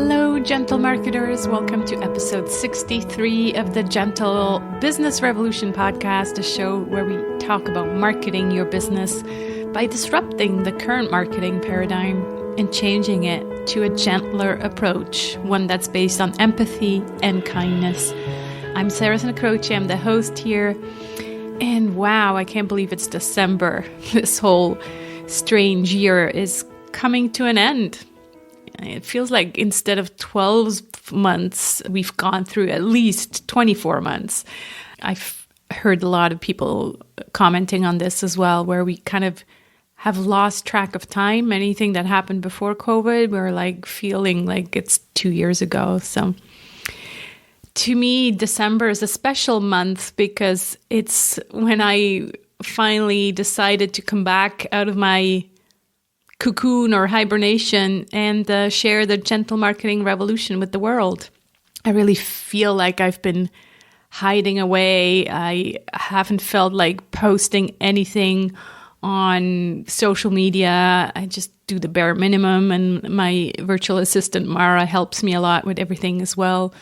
Hello, gentle marketers. Welcome to episode 63 of the Gentle Business Revolution podcast, a show where we talk about marketing your business by disrupting the current marketing paradigm and changing it to a gentler approach, one that's based on empathy and kindness. I'm Sarah Croce. I'm the host here. And wow, I can't believe it's December. This whole strange year is coming to an end. It feels like instead of 12 months, we've gone through at least 24 months. I've heard a lot of people commenting on this as well, where we kind of have lost track of time. Anything that happened before COVID, we're like feeling like it's 2 years ago. So to me, December is a special month because it's when I finally decided to come back out of my cocoon or hibernation and share the gentle marketing revolution with the world. I really feel like I've been hiding away. I haven't felt like posting anything on social media. I just do the bare minimum, and my virtual assistant Mara helps me a lot with everything as well.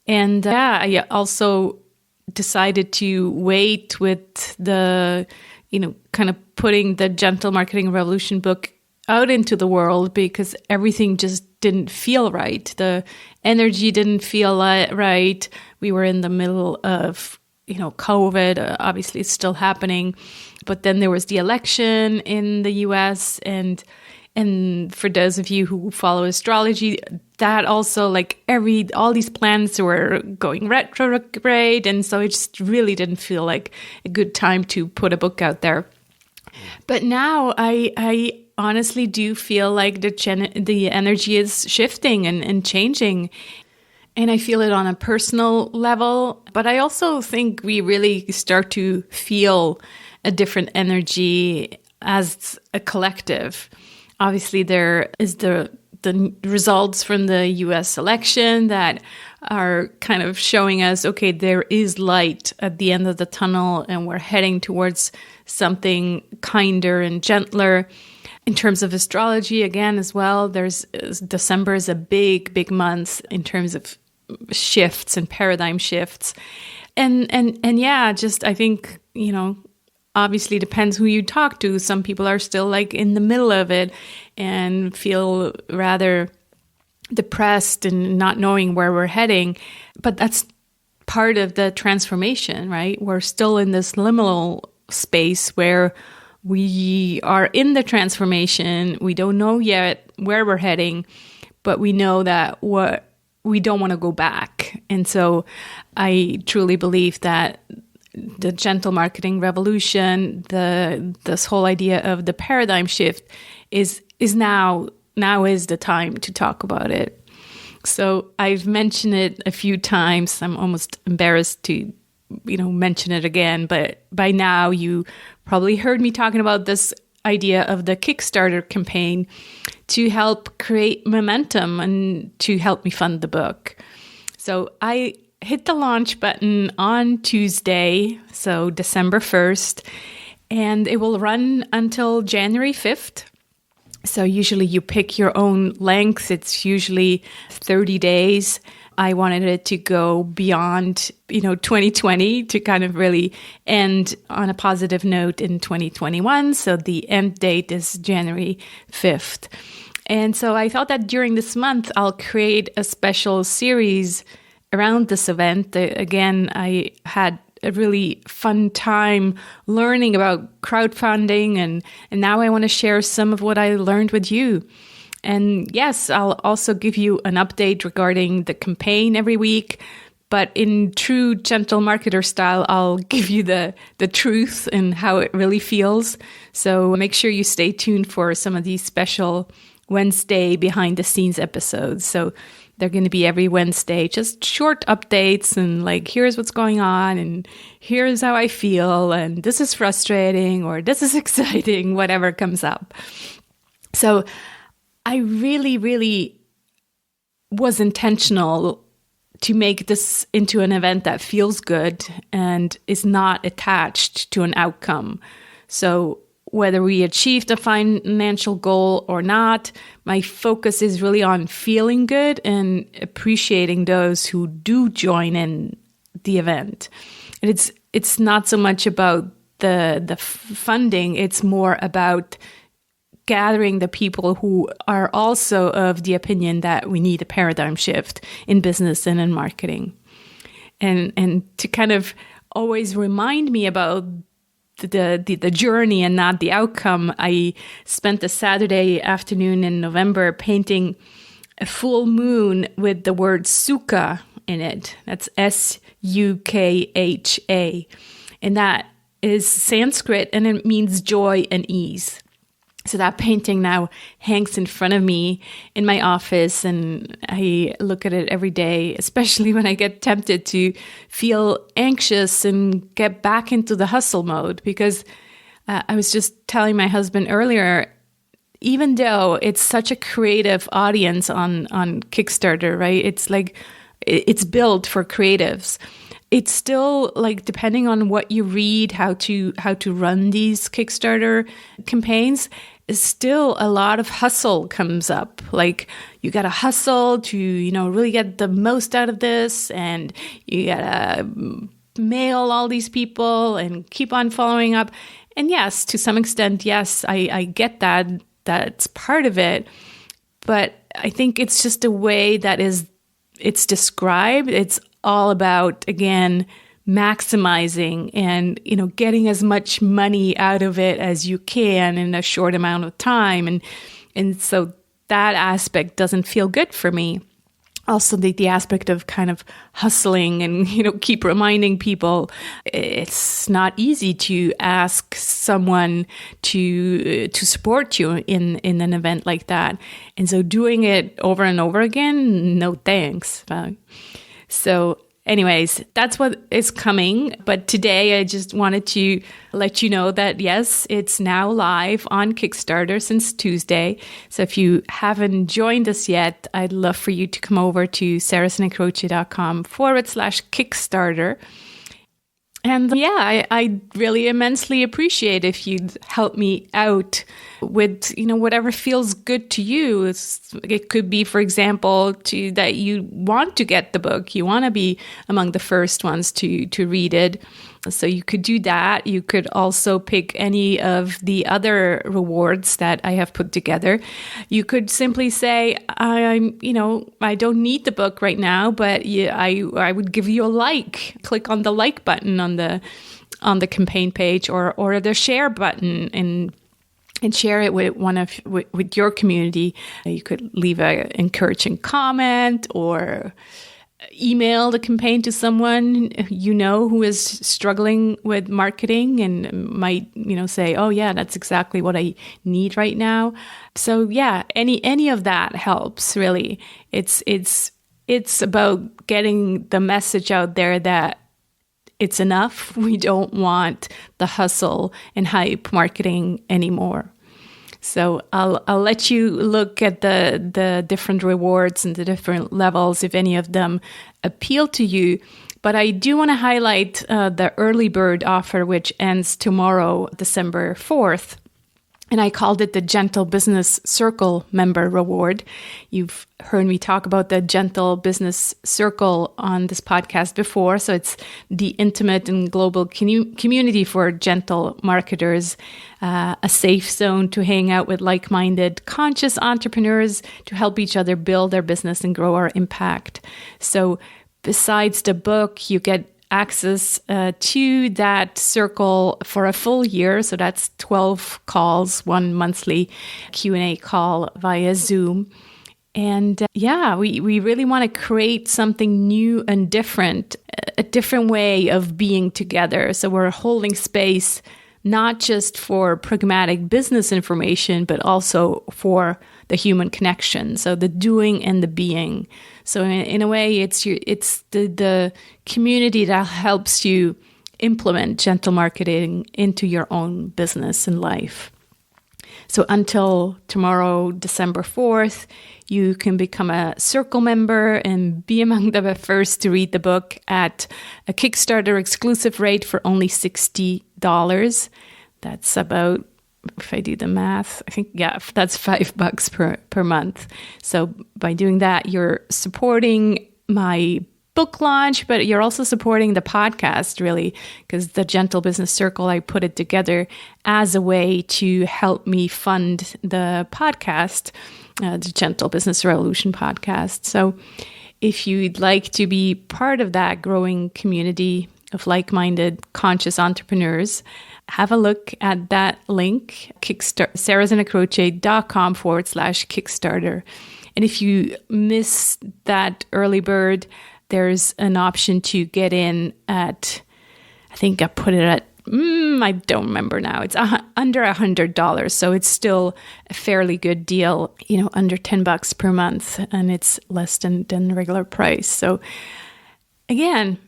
And I also decided to wait with the, kind of putting the Gentle Marketing Revolution book out into the world because everything just didn't feel right. The energy didn't feel right. We were in the middle of, COVID. Obviously, it's still happening. But then there was the election in the US. And for those of you who follow astrology, that also all these planets were going retrograde. And so it just really didn't feel like a good time to put a book out there. But now I honestly do feel like the energy is shifting and changing. And I feel it on a personal level. But I also think we really start to feel a different energy as a collective. Obviously, there is the results from the US election that are kind of showing us, okay, there is light at the end of the tunnel and we're heading towards something kinder and gentler. In terms of astrology, again, as well, December is a big, big month in terms of shifts and paradigm shifts. And I think, obviously depends who you talk to. Some people are still in the middle of it and feel rather depressed and not knowing where we're heading. But that's part of the transformation, right? We're still in this liminal space where we are in the transformation. We don't know yet where we're heading, but we know that we don't want to go back. And so I truly believe that the gentle marketing revolution, this whole idea of the paradigm shift is now is the time to talk about it. So I've mentioned it a few times. I'm almost embarrassed to mention it again, but by now you probably heard me talking about this idea of the Kickstarter campaign to help create momentum and to help me fund the book. So I hit the launch button on Tuesday, so December 1st, and it will run until January 5th. So usually you pick your own length. It's usually 30 days. I wanted it to go beyond, 2020 to kind of really end on a positive note in 2021. So the end date is January 5th. And so I thought that during this month, I'll create a special series around this event. Again, I had a really fun time learning about crowdfunding, and now I want to share some of what I learned with you. And yes, I'll also give you an update regarding the campaign every week, but in true gentle marketer style, I'll give you the truth and how it really feels. So make sure you stay tuned for some of these special Wednesday behind the scenes episodes. So they're going to be every Wednesday, just short updates and here's what's going on and here's how I feel and this is frustrating or this is exciting, whatever comes up. So I really, really was intentional to make this into an event that feels good and is not attached to an outcome. So whether we achieved a financial goal or not, my focus is really on feeling good and appreciating those who do join in the event. And it's not so much about the funding, it's more about gathering the people who are also of the opinion that we need a paradigm shift in business and in marketing. And to kind of always remind me about the journey and not the outcome, I spent a Saturday afternoon in November painting a full moon with the word Sukha in it. That's Sukha. And that is Sanskrit, and it means joy and ease. So that painting now hangs in front of me in my office, and I look at it every day, especially when I get tempted to feel anxious and get back into the hustle mode. Because I was just telling my husband earlier, even though it's such a creative audience on Kickstarter, right? It's like it's built for creatives. It's still like, depending on what you read, how to run these Kickstarter campaigns, is still a lot of hustle comes up. Like, you got to hustle to, really get the most out of this, and you got to mail all these people and keep on following up. And yes, to some extent, yes, I get that. That's part of it. But I think it's just a way that it's described. It's all about, again, maximizing and, getting as much money out of it as you can in a short amount of time. And so that aspect doesn't feel good for me. Also, the aspect of kind of hustling and, keep reminding people, it's not easy to ask someone to support you in an event like that. And so doing it over and over again, no thanks. So anyways, that's what is coming. But today I just wanted to let you know that, yes, it's now live on Kickstarter since Tuesday. So if you haven't joined us yet, I'd love for you to come over to saracenincroce.com/Kickstarter. And yeah, I really immensely appreciate if you'd help me out with, whatever feels good to you. It could be, for example, that you want to get the book. You want to be among the first ones to read it. So you could do that. You could also pick any of the other rewards that I have put together. You could simply say, I don't need the book right now, but I would give you a like. Click on the like button on the campaign page, or the share button, and share it with with your community. You could leave an encouraging comment or email the campaign to someone who is struggling with marketing and might say, oh yeah, that's exactly what I need right now. So yeah, any of that helps, really. It's about getting the message out there that it's enough. We don't want the hustle and hype marketing anymore. So I'll let you look at the different rewards and the different levels if any of them appeal to you. But I do want to highlight the early bird offer, which ends tomorrow, December 4th. And I called it the Gentle Business Circle Member Reward. You've heard me talk about the Gentle Business Circle on this podcast before. So it's the intimate and global community for gentle marketers, a safe zone to hang out with like-minded, conscious entrepreneurs to help each other build their business and grow our impact. So besides the book, you get access to that circle for a full year. So that's 12 calls, one monthly Q&A call via Zoom. And we really want to create something new and different, a different way of being together. So we're holding space not just for pragmatic business information, but also for the human connection. So the doing and the being. So in a way, it's the community that helps you implement gentle marketing into your own business and life. So until tomorrow, December 4th, you can become a Circle member and be among the first to read the book at a Kickstarter exclusive rate for only $60. That's about if I do the math, I think, that's $5 per month. So by doing that, you're supporting my book launch, but you're also supporting the podcast, really, because the Gentle Business Circle, I put it together as a way to help me fund the podcast, the Gentle Business Revolution podcast. So if you'd like to be part of that growing community of like-minded, conscious entrepreneurs, have a look at that link, sarahzinacroce.com/Kickstarter. And if you miss that early bird, there's an option to get in at, I think I put it at, I don't remember now. It's under $100. So it's still a fairly good deal, under $10 per month. And it's less than the regular price. So again,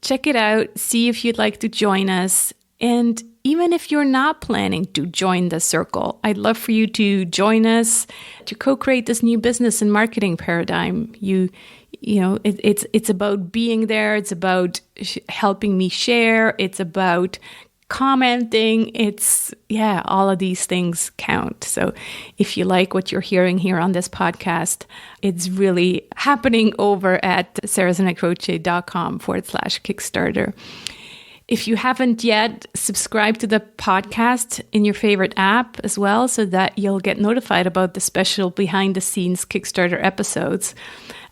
check it out. See if you'd like to join us. And even if you're not planning to join the circle, I'd love for you to join us to co-create this new business and marketing paradigm. It's about being there. It's about helping me share. It's about commenting. All of these things count. So if you like what you're hearing here on this podcast, it's really happening over at sarahzinacroce.com/Kickstarter. If you haven't yet, subscribe to the podcast in your favorite app as well, so that you'll get notified about the special behind-the-scenes Kickstarter episodes,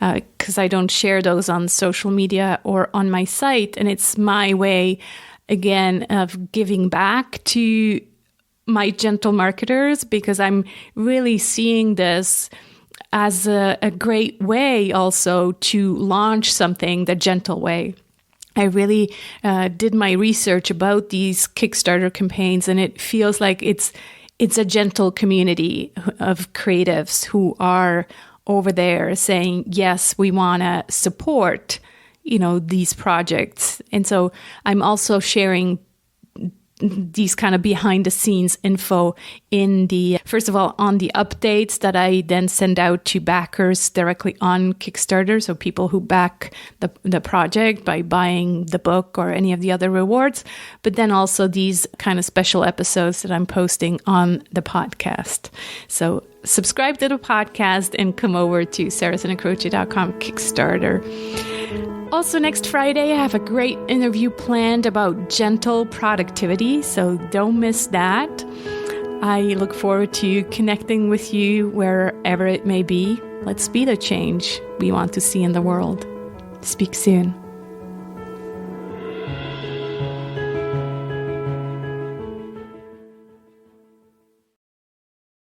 because I don't share those on social media or on my site. And it's my way, again, of giving back to my gentle marketers, because I'm really seeing this as a great way also to launch something the gentle way. I really did my research about these Kickstarter campaigns, and it feels like it's a gentle community of creatives who are over there saying, yes, we want to support, these projects. And so I'm also sharing these kind of behind the scenes info first of all, on the updates that I then send out to backers directly on Kickstarter. So people who back the project by buying the book or any of the other rewards, but then also these kind of special episodes that I'm posting on the podcast. So subscribe to the podcast and come over to sarahzinacroce.com Kickstarter. Also, next Friday, I have a great interview planned about gentle productivity, so don't miss that. I look forward to connecting with you wherever it may be. Let's be the change we want to see in the world. Speak soon.